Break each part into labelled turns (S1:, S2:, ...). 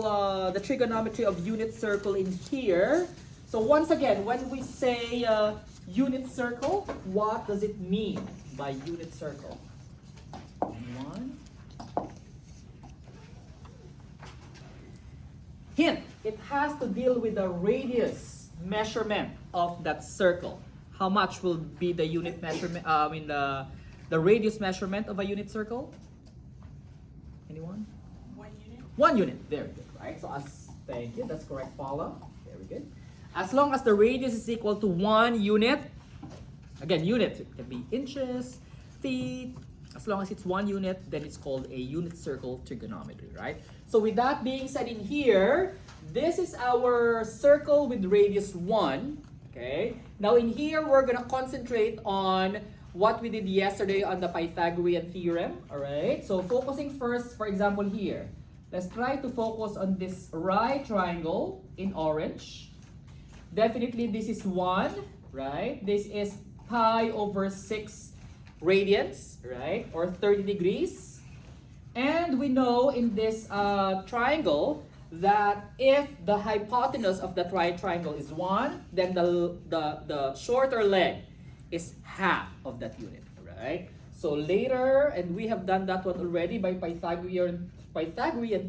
S1: The trigonometry of unit circle in here. So once again, when we say unit circle, what does it mean by unit circle? One. Hint, it has to deal with the radius measurement of that circle. How much will be the unit measurement, the radius measurement of a unit circle? Anyone?
S2: 1 unit.
S1: 1 unit, very good, right? So thank you, that's correct, Paula. Very good. As long as the radius is equal to 1 unit, again, unit, it can be inches, feet. As long as it's 1 unit, then it's called a unit circle trigonometry, right? So with that being said in here, this is our circle with radius 1, okay? Now in here, we're gonna concentrate on what we did yesterday on the Pythagorean theorem, all right? So focusing first, for example, here. Let's try to focus on this right triangle in orange. Definitely this is 1, right? This is pi over 6 radians, right? Or 30 degrees. And we know in this triangle that if the hypotenuse of the right triangle is 1, then the shorter leg is half of that unit, right? So later, and we have done that one already by Pythagorean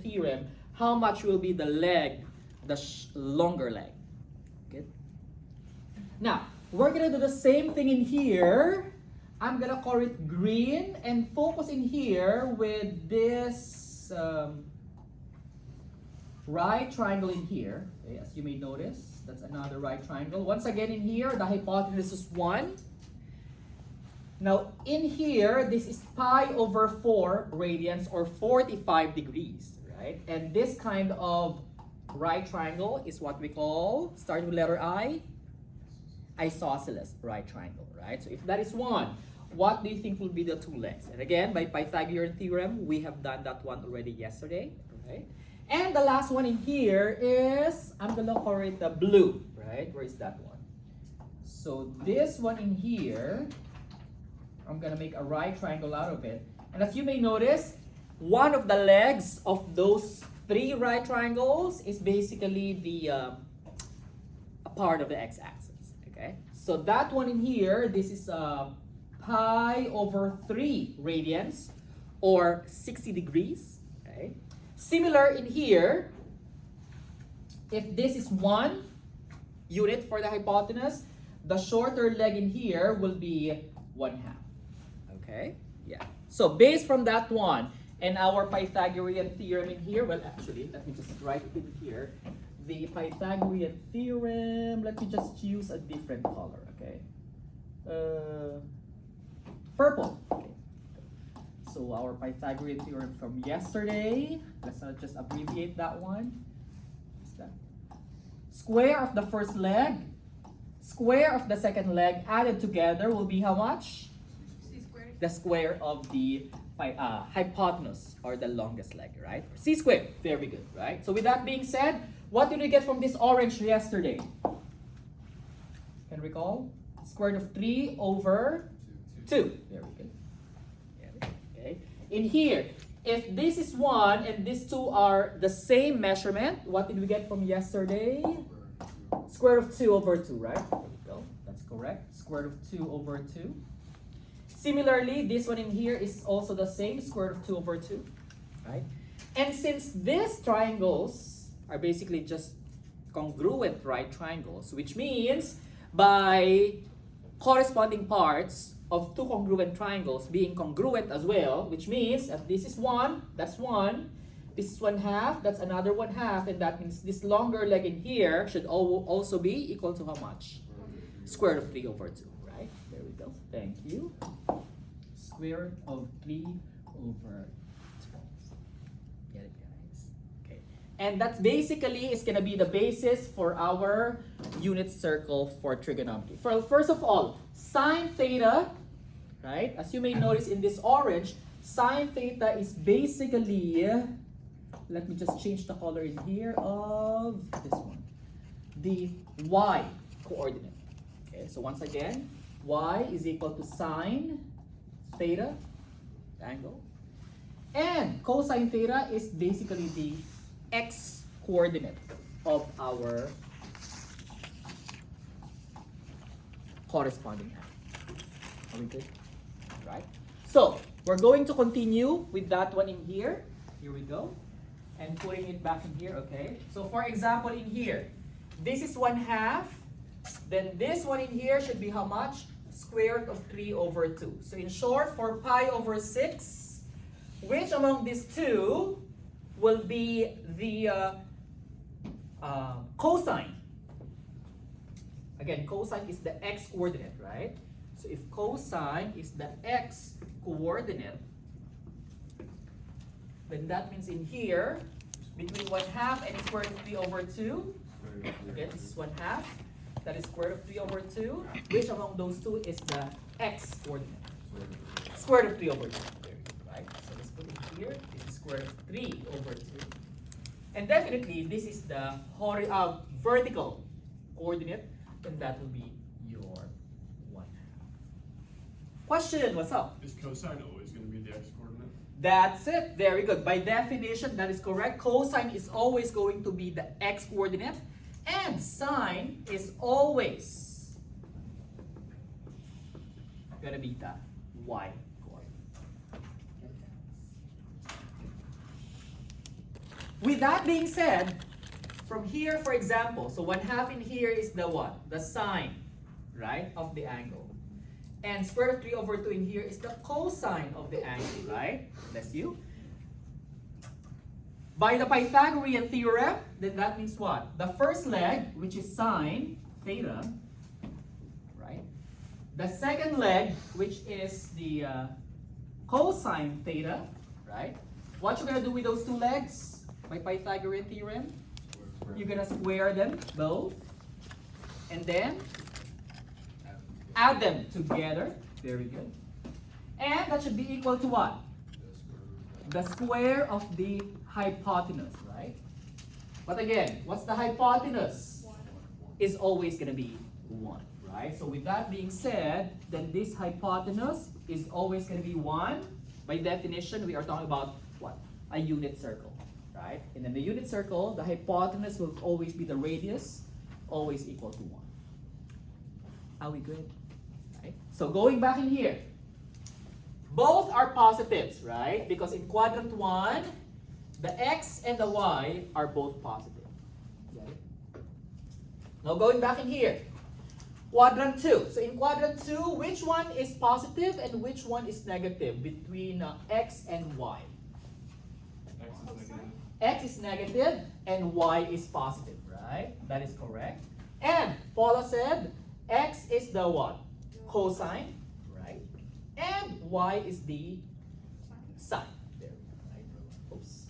S1: theorem, how much will be the leg, the longer leg? Good. Now, we're gonna do the same thing in here. I'm gonna color it green and focus in here with this right triangle in here. Okay, as you may notice, that's another right triangle. Once again in here, the hypotenuse is 1. Now in here, this is pi over 4 radians or 45 degrees, right? And this kind of right triangle is what we call, starting with letter I, isosceles right triangle, right? So if that is 1, what do you think will be the 2 legs? And again, by Pythagorean theorem, we have done that one already yesterday, right? And the last one in here is, I'm gonna color it the blue, right? Where is that one? So this one in here, I'm gonna make a right triangle out of it. And as you may notice, one of the legs of those 3 right triangles is basically the a part of the x-axis, okay? So that one in here, this is pi over 3 radians or 60 degrees, okay? Similar in here, if this is 1 unit for the hypotenuse, the shorter leg in here will be 1/2. Okay, yeah. So based from that one and our Pythagorean theorem in here, well actually, let me just write it in here. The Pythagorean theorem, let me just choose a different color, okay? Purple. Okay. So our Pythagorean theorem from yesterday, let's just abbreviate that one. What's that? Square of the first leg, square of the second leg added together will be how much? The square of the hypotenuse or the longest leg, right? C squared, very good, right? So with that being said, what did we get from this orange yesterday? Can you recall? Square root of 3 over 2. Very good. Okay. In here, if this is 1 and these 2 are the same measurement, what did we get from yesterday? Square root of 2 over 2, right? There we go. That's correct. Square root of 2 over 2. Similarly, this one in here is also the same, square root of 2 over 2, right? And since these triangles are basically just congruent right triangles, which means by corresponding parts of 2 congruent triangles being congruent as well, which means that this is 1, that's 1, this is 1/2, that's another 1/2, and that means this longer leg in here should also be equal to how much? Square root of 3 over 2. There we go. Thank you. Square root of 3 over 12. Get it, guys? Okay. And that basically is going to be the basis for our unit circle for trigonometry. First of all, sine theta, right? As you may notice in this orange, sine theta is basically, let me just change the color in here of this one, the y coordinate. Okay, so once again, y is equal to sine theta, angle. And cosine theta is basically the x coordinate of our corresponding angle. Are we good? Right? So, we're going to continue with that one in here. Here we go. And putting it back in here, okay? So, for example, in here, this is 1/2. Then this one in here should be how much? Square root of 3 over 2. So, in short, for pi over 6, which among these two will be the cosine? Again, cosine is the x coordinate, right? So if cosine is the x coordinate, then that means in here, between 1/2 and square root of 3 over 2, again, this is 1/2, that is square root of 3 over 2. Which among those two is the x coordinate? Square root of 3 over 2. There you go, right? So let's put it here. This is square root of 3 over 2. And definitely, this is the vertical coordinate, and that will be your 1/2. Question, what's up?
S2: Is cosine always going to be the x-coordinate?
S1: That's it. Very good. By definition, that is correct. Cosine is always going to be the x-coordinate, and sine is always going to be the y-coordinate. With that being said, from here, for example, so 1/2 in here is the what? The sine, right, of the angle. And square root of 3 over 2 in here is the cosine of the angle, right? Bless you. By the Pythagorean theorem, then that means what? The first leg, which is sine theta, right? The second leg, which is the cosine theta, right? What you're going to do with those two legs by Pythagorean theorem? You're going to square them both, and then add them together. Very good. And that should be equal to what? The square of the hypotenuse, right? But again, what's the hypotenuse? Is always going to be 1, right? So with that being said, then this hypotenuse is always going to be 1. By definition, we are talking about what? A unit circle. Right? And in the unit circle, the hypotenuse will always be the radius, always equal to 1. Are we good? Right? So going back in here, both are positives, right? Because in quadrant 1, the x and the y are both positive. Okay? Now going back in here, quadrant 2. So in quadrant 2, which one is positive and which one is negative between x and y? X is negative and y is positive, right? That is correct. And Paula said x is the what? Cosine, right? And y is the sine. There, right? Oops.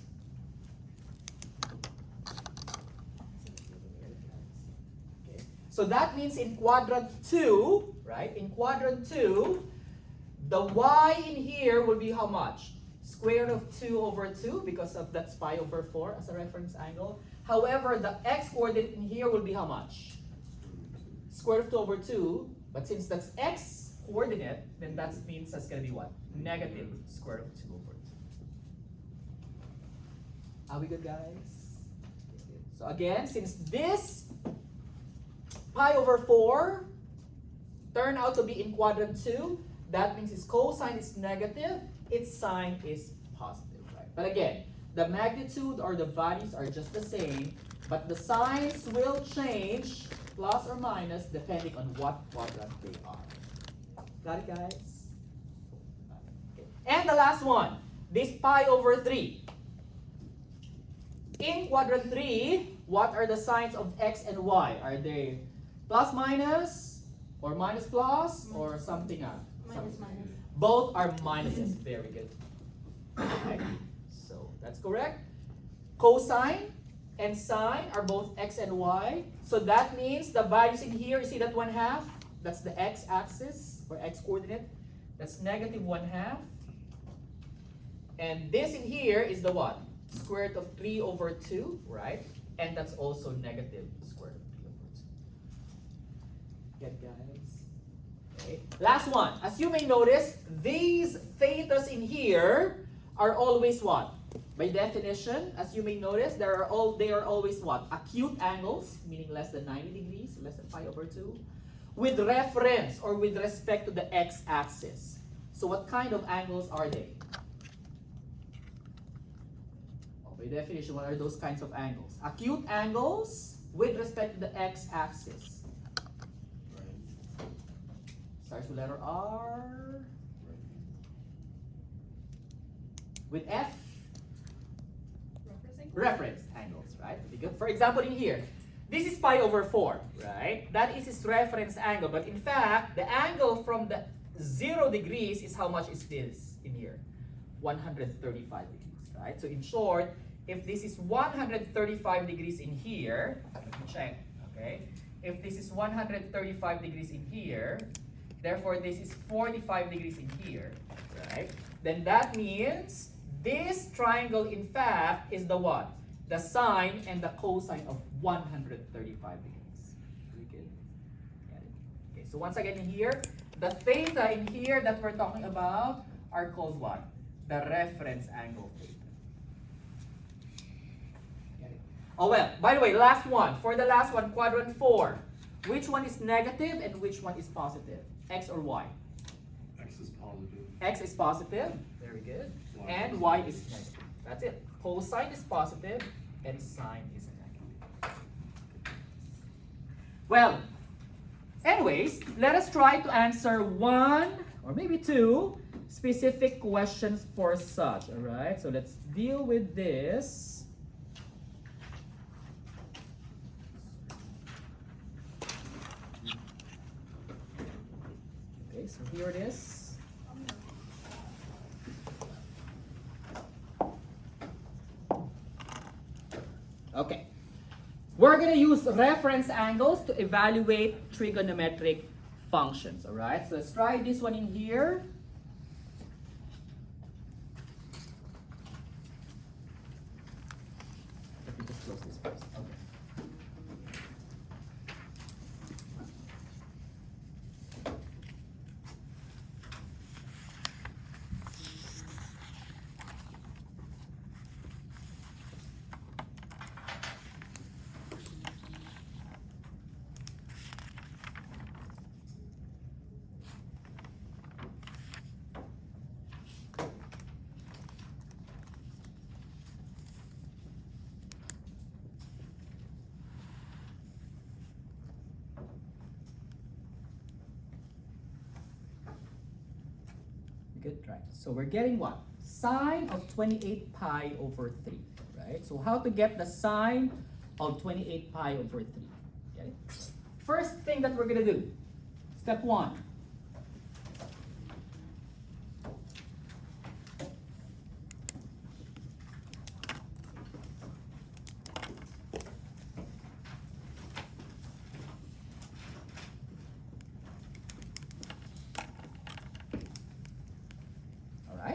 S1: Okay. So that means in quadrant 2, right? In quadrant 2, the y in here will be how much? Square root of 2 over 2 because of that's pi over 4 as a reference angle. However, the x coordinate in here will be how much? Square root of 2 over 2. But since that's x coordinate, then that means that's going to be what? Negative square root of 2 over 2. Are we good, guys? So again, since this pi over 4 turned out to be in quadrant 2, that means its cosine is negative, its sine is positive, right? But again, the magnitude or the values are just the same, but the signs will change, plus or minus, depending on what quadrant they are. Got it, guys? Okay. And the last one, this pi over 3. In quadrant 3, what are the signs of x and y? Are they plus minus, or minus plus, or something else?
S3: Minus, minus.
S1: Both are minuses. Very good. Okay. So that's correct. Cosine and sine are both x and y. So that means the values in here, you see that 1/2? That's the x-axis or x-coordinate. That's negative 1/2. And this in here is the what? Square root of 3 over 2, right? And that's also negative square root of 3 over 2. Get, guys? Okay. Last one. As you may notice, these thetas in here are always what? By definition, as you may notice, they are always what? Acute angles, meaning less than 90 degrees, less than pi over 2, with reference or with respect to the x-axis. So what kind of angles are they? Oh, by definition, what are those kinds of angles? Acute angles with respect to the x-axis. Starts with letter R. With F. Reference angles, right? Because, for example, in here, this is pi over 4, right? That is its reference angle. But in fact, the angle from the 0 degrees is how much is this in here? 135 degrees, right? So in short, if this is 135 degrees in here, let me check, okay? If this is 135 degrees in here, therefore this is 45 degrees in here, right? Then that means this triangle, in fact, is the what? The sine and the cosine of 135 degrees. Very good. Got it. Okay, so once again in here, the theta in here that we're talking about are called what? The reference angle theta. Got it. Oh well, by the way, last one. For the last one, quadrant 4. Which one is negative and which one is positive? X or Y?
S2: X is positive.
S1: X is positive. Very good. And y is negative. That's it. Cosine is positive and sine is negative. Well, anyways, let us try to answer one or maybe two specific questions for such. All right, so let's deal with this. Okay, so here it is. Okay, we're going to use reference angles to evaluate trigonometric functions, all right? So let's try this one in here. Let me just close this first. Okay. Good, right? So we're getting what? Sine of 28 pi over 3, right? So how to get the sine of 28 pi over 3? Get it? First thing that we're going to do, step 1.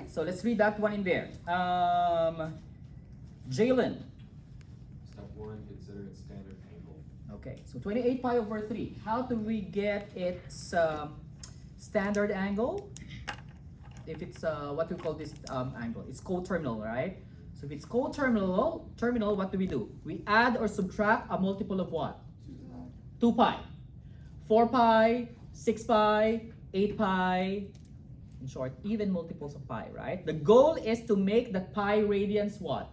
S1: So let's read that one in there. Jalen.
S3: Step 1, consider its standard angle.
S1: Okay, so 28 pi over 3. How do we get its standard angle? If it's what we call this angle, it's coterminal, right? So if it's coterminal, what do? We add or subtract a multiple of what? 2 pi. 4 pi, 6 pi, 8 pi. In short, even multiples of pi, right? The goal is to make the pi radians what?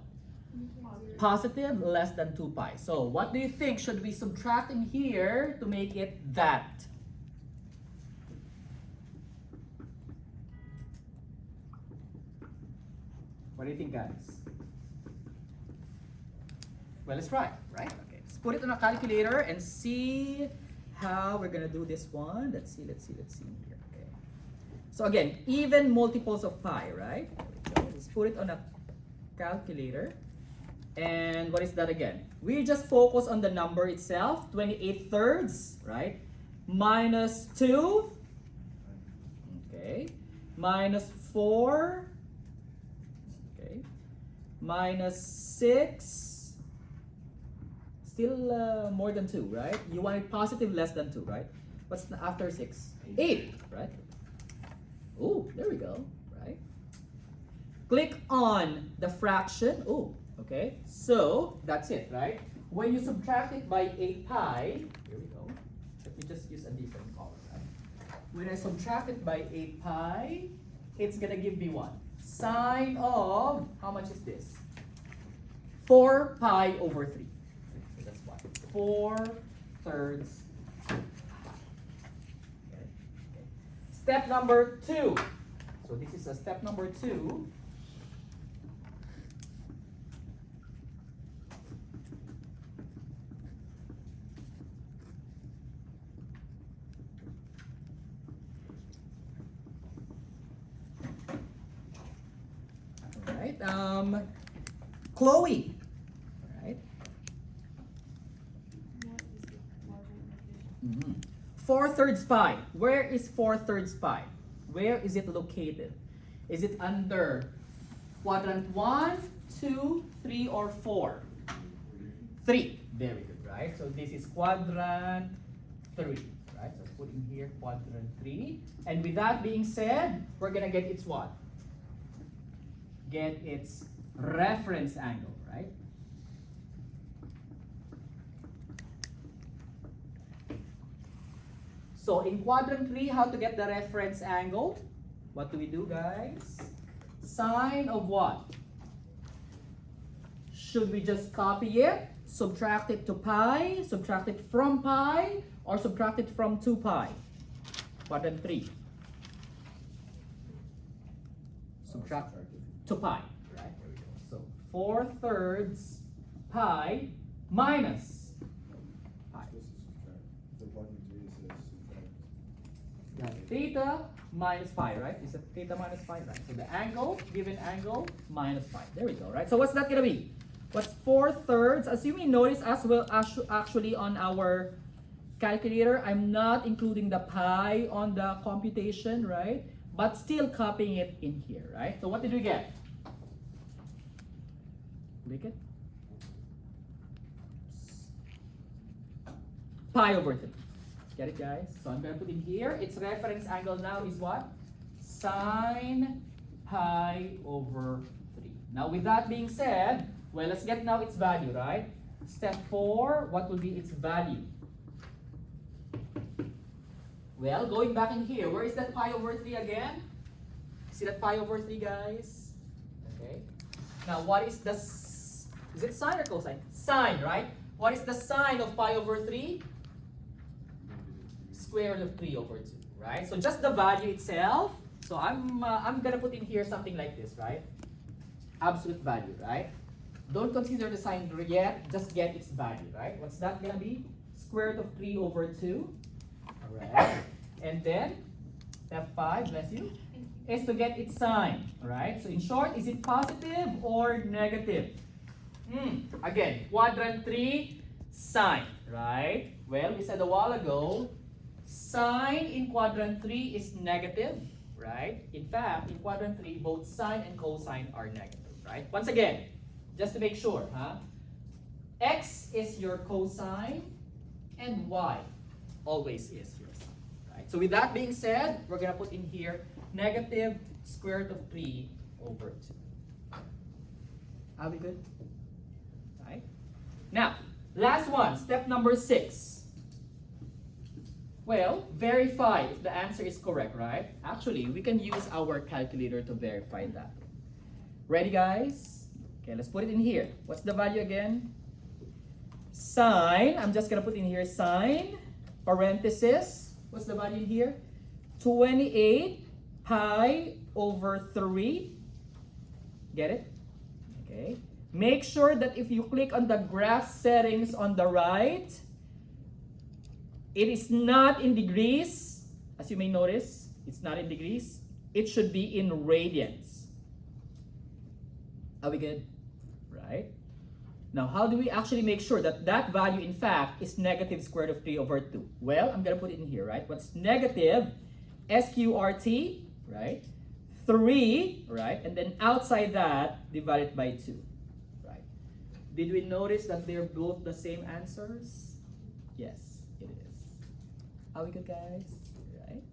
S1: Positive, less than 2 pi. So what do you think should we subtract in here to make it that? What do you think, guys? Well, let's try, right? Okay, let's put it on a calculator and see how we're gonna do this one. Let's see here. Okay. So again, even multiples of pi, right? Let's put it on a calculator. And what is that again? We just focus on the number itself, 28 thirds, right? Minus 2. Okay. Minus 4. Okay. Minus 6. Still more than 2, right? You want it positive, less than 2, right? What's after 6? 8, right? Oh, there we go, right? click on the fraction. Oh, okay. So that's it, right? When you subtract it by 8 pi, here we go. Let me just use a different color, right? When I subtract it by 8 pi, it's gonna give me what? Sine of, how much is this? 4 pi over 3. So that's what? 4/3 pi. Okay. Step number 2. So this is a step number 2. Alright, Chloe. Alright. 4/3 pi. Where is 4/3 pi? Where is it located? Is it under quadrant 1, 2, 3, or 4? 3. Very good, right? So this is quadrant 3, right? So put in here quadrant 3. And with that being said, we're gonna get its what? Get its reference angle, right? So in quadrant 3, how to get the reference angle? What do we do, guys? Sine of what? Should we just copy it, subtract it to pi, subtract it from pi, or subtract it from 2 pi? Quadrant 3. Subtract to pi, right? There we go. So 4/3 pi minus pi. Yeah, theta minus pi, right? Is it theta minus pi, right? So the angle, given angle, minus pi. There we go, right? So what's that gonna be? What's 4/3? As you may notice as well, actually on our calculator, I'm not including the pi on the computation, right? But still copying it in here, right? So what did we get? Click it. Pi over 3. Get it, guys? So I'm going to put in here, its reference angle now is what? Sine pi over 3. Now with that being said, well, let's get now its value, right? Step 4, what will be its value? Well, going back in here, where is that pi over 3 again? See that pi over 3, guys? Okay. Now, what is the, is it sine or cosine? Sine, right? What is the sine of pi over 3? Square root of 3 over 2, right? So just the value itself. So I'm gonna put in here something like this, right? Absolute value, right? Don't consider the sign yet, just get its value, right? What's that gonna be? Square root of 3 over 2. Alright. And then step 5, bless you, is to get its sign. Alright. So in short, is it positive or negative? Again, quadrant 3, sine, right? Well, we said a while ago, sine in quadrant 3 is negative, right? In fact, in quadrant 3, both sine and cosine are negative, right? Once again, just to make sure, x is your cosine and y always is your sine, right? So with that being said, we're gonna put in here negative square root of 3 over 2. Are we good? Right? Now, last one, step number 6. Well, verify if the answer is correct, right? Actually, we can use our calculator to verify that. Ready, guys? Okay, let's put it in here. What's the value again? Sine, I'm just gonna put in here sine, parenthesis, what's the value in here? 28 pi over 3. Get it? Okay. Make sure that if you click on the graph settings on the right, it is not in degrees. As you may notice, it's not in degrees. It should be in radians. Are we good? Right? Now, how do we actually make sure that that value, in fact, is negative square root of 3 over 2? Well, I'm going to put it in here, right? What's negative? SQRT, right? 3, right? And then outside that, divided by 2, right? Did we notice that they're both the same answers? Yes, it is. Are we good, guys? Right?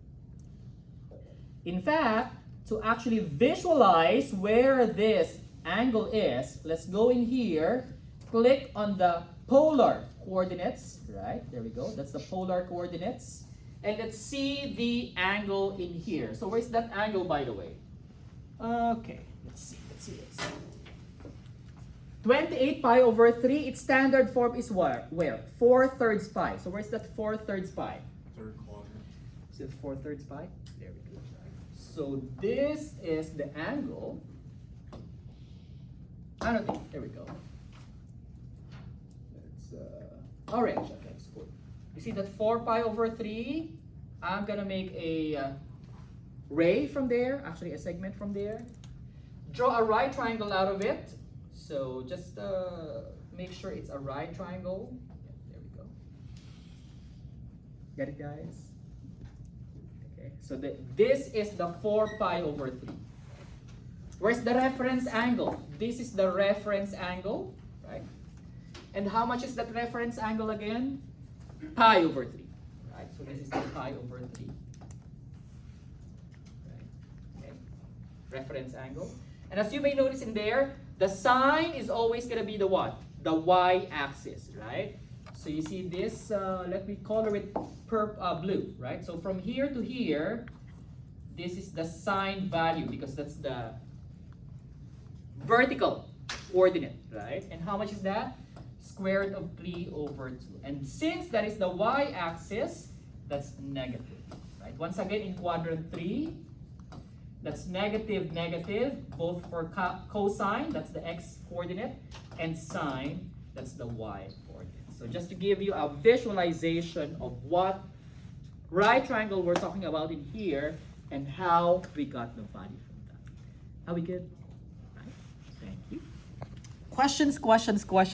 S1: In fact, to actually visualize where this angle is, let's go in here, click on the polar coordinates, right? There we go. That's the polar coordinates. And let's see the angle in here. So where's that angle, by the way? Okay, let's see. 28 pi over 3, its standard form is where? 4/3 pi. So where's that 4/3 pi?
S2: Third quadrant.
S1: Is it 4/3 pi? There we go. So this is the angle. I don't think, there we go. It's orange, okay, it's good. You see that 4 pi over 3? I'm gonna make a ray from there, actually a segment from there. Draw a right triangle out of it. So just make sure it's a right triangle. Yeah, there we go. Get it, guys? Okay, so this is the 4 pi over 3. Where's the reference angle? This is the reference angle, right? And how much is that reference angle again? Pi over 3, right? So this is the pi over 3. Right? Okay. Reference angle. And as you may notice in there, the sign is always going to be the what? The y-axis, right? So you see this, let me color it blue, right? So from here to here, this is the sign value because that's the vertical coordinate, right? And how much is that? Square root of 3 over 2. And since that is the y-axis, that's negative, right? Once again, in quadrant 3, that's negative, negative, both for cosine, that's the x coordinate, and sine, that's the y coordinate. So just to give you a visualization of what right triangle we're talking about in here, and how we got the value from that. Are we good? Right. Thank you. Questions?